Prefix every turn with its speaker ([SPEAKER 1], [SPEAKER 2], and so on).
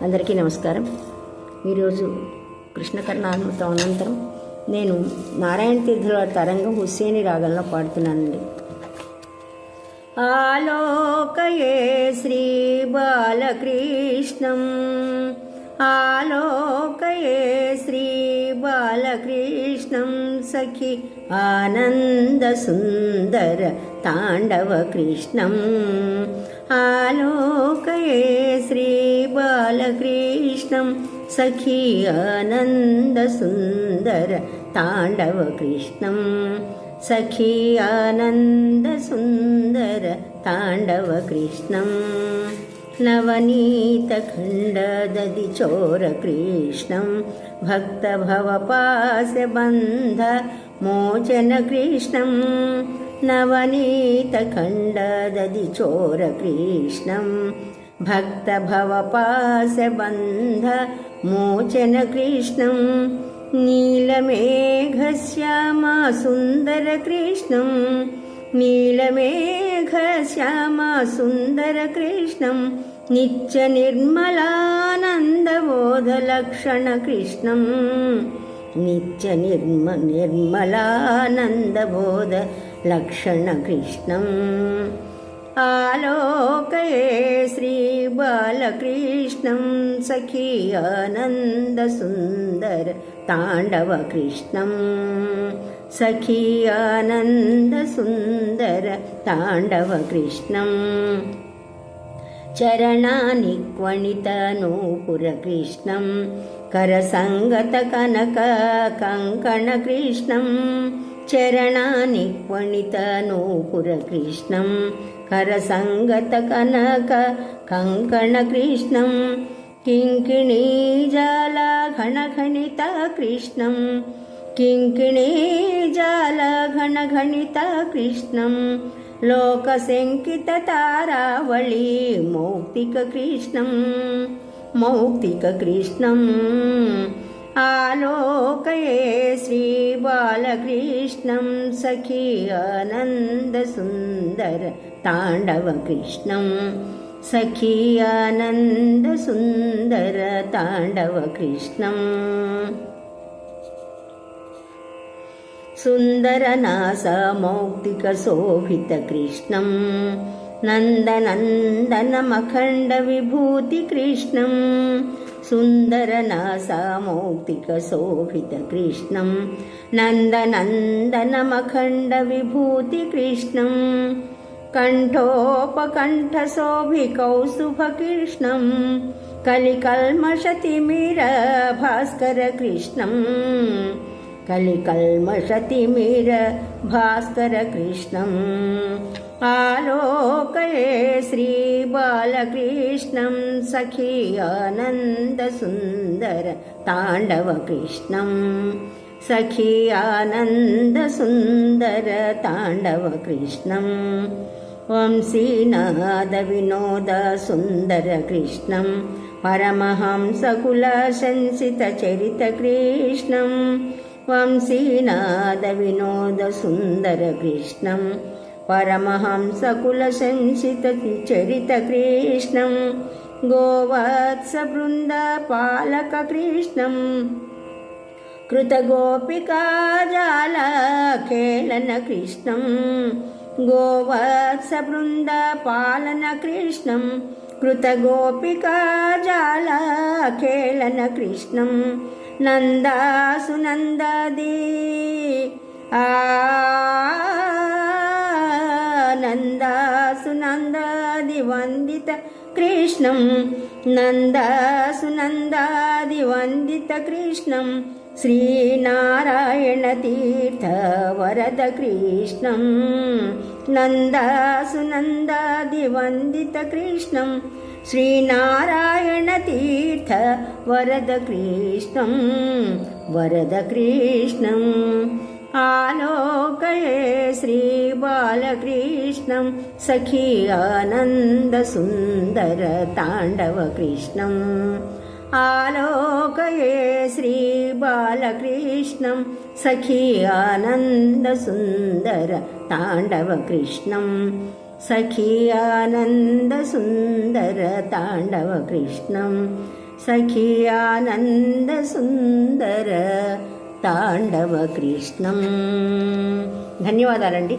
[SPEAKER 1] అందరికీ నమస్కారం. ఈరోజు కృష్ణ కర్ణామృతం అనంతరం నేను నారాయణ తీర్థుల తరంగం హుస్సేని రాగంలో పాడుతున్నానండి. ఆలోకయే శ్రీ బాలకృష్ణం, ఆలోకయే శ్రీ బాలకృష్ణం, సఖి ఆనంద సుందర తాండవ కృష్ణం. ఆలోకయే శ్రీ బాలకృష్ణం, సఖి ఆనంద సుందర తాండవ కృష్ణం. సఖి ఆనంద సుందర తాండవ కృష్ణం. నవనీత ఖండదది చోర కృష్ణం, భక్త భవపాశ బంధ మోచన కృష్ణం. నవనీత ఖండదది చోర కృష్ణం, భక్త భవపాశ బంధ మోచన కృష్ణం. నీలమేఘశ్యామా సుందర కృష్ణం, నీలమేఘశ్యామా సుందర కృష్ణం. నిత్య నిర్మలానందబోధలక్షణ కృష్ణం, నిత్య నిర్మలానందబోధ లక్షణ కృష్ణం. ఆలోకయే శ్రీ బాలకృష్ణం, సఖి ఆనంద సుందర తాండవ కృష్ణం. సఖి ఆనంద సుందర తాండవ కృష్ణం. చరణాని క్వణిత నూపుర కృష్ణం, కరసంగత కనక కంకణ కృష్ణం. చరణాని క్వణిత నూపుర కృష్ణం, కరసంగత కనక కంకణ కృష్ణం. కింకిణీ జాల ఘనఘణిత కృష్ణం, కింకిణీ జాల ఘనఘణిత కృష్ణం. లోకశంకిత తారావళి మౌక్తిక కృష్ణం, మౌక్తిక కృష్ణం. ఆలోకయే శ్రీ బాలకృష్ణం, సఖి ఆనంద సుందర తాండవ కృష్ణం. సఖి ఆనంద సుందర తాండవ కృష్ణం. సుందరనాస మౌక్తిక శోభిత కృష్ణం, నందనందనమఖండ విభూతి కృష్ణం. సుందరనాస మౌక్తిక శోభిత కృష్ణం, నందనందనమఖండ విభూతి కృష్ణం. కంఠోపకంఠ శోభి కౌస్తుభ కృష్ణం, కలికల్మషతిమిర భాస్కర కృష్ణం. కలికల్మషతిమిర భాస్కర కృష్ణం. ఆలోకయే శ్రీ బాలకృష్ణం, సఖి ఆనంద సుందర తాండవ కృష్ణం. సఖి ఆనంద సుందర తాండవ కృష్ణం. వంశీనాద వినోద సుందర కృష్ణం, పరమహంసకుల సంసిత చరిత కృష్ణం. వంశీనాద వినోద సుందర కృష్ణం, పరమహంసకుల సంసిత చరిత కృష్ణం. గోవత్స బృంద పాలక కృష్ణం, కృత గోపికా జాల ఖేళన కృష్ణం. గోవత్స బృంద పాలన కృష్ణం, కృత గోపికా జాల ఖేళన కృష్ణం. నందాసునందాది నందాసునందాది వందిత కృష్ణం. నందాసునందాది వందిత కృష్ణం. శ్రీనారాయణ తీర్థ వరద కృష్ణం. నందాసునందాది వందిత కృష్ణం, శ్రీనారాయణ తీర్థ వరద కృష్ణం. వరద కృష్ణం. ఆలోకయే శ్రీ బాలకృష్ణం, సఖి ఆనంద సుందర తాండవ కృష్ణం. ఆలోకయే శ్రీ బాలకృష్ణం, సఖి ఆనంద సుందర తాండవ కృష్ణం. सखी आनंद सुंदर तांडव कृष्णं సఖీ ఆనంద సుందర తాండవ కృష్ణం. ధన్యవాదాలండి.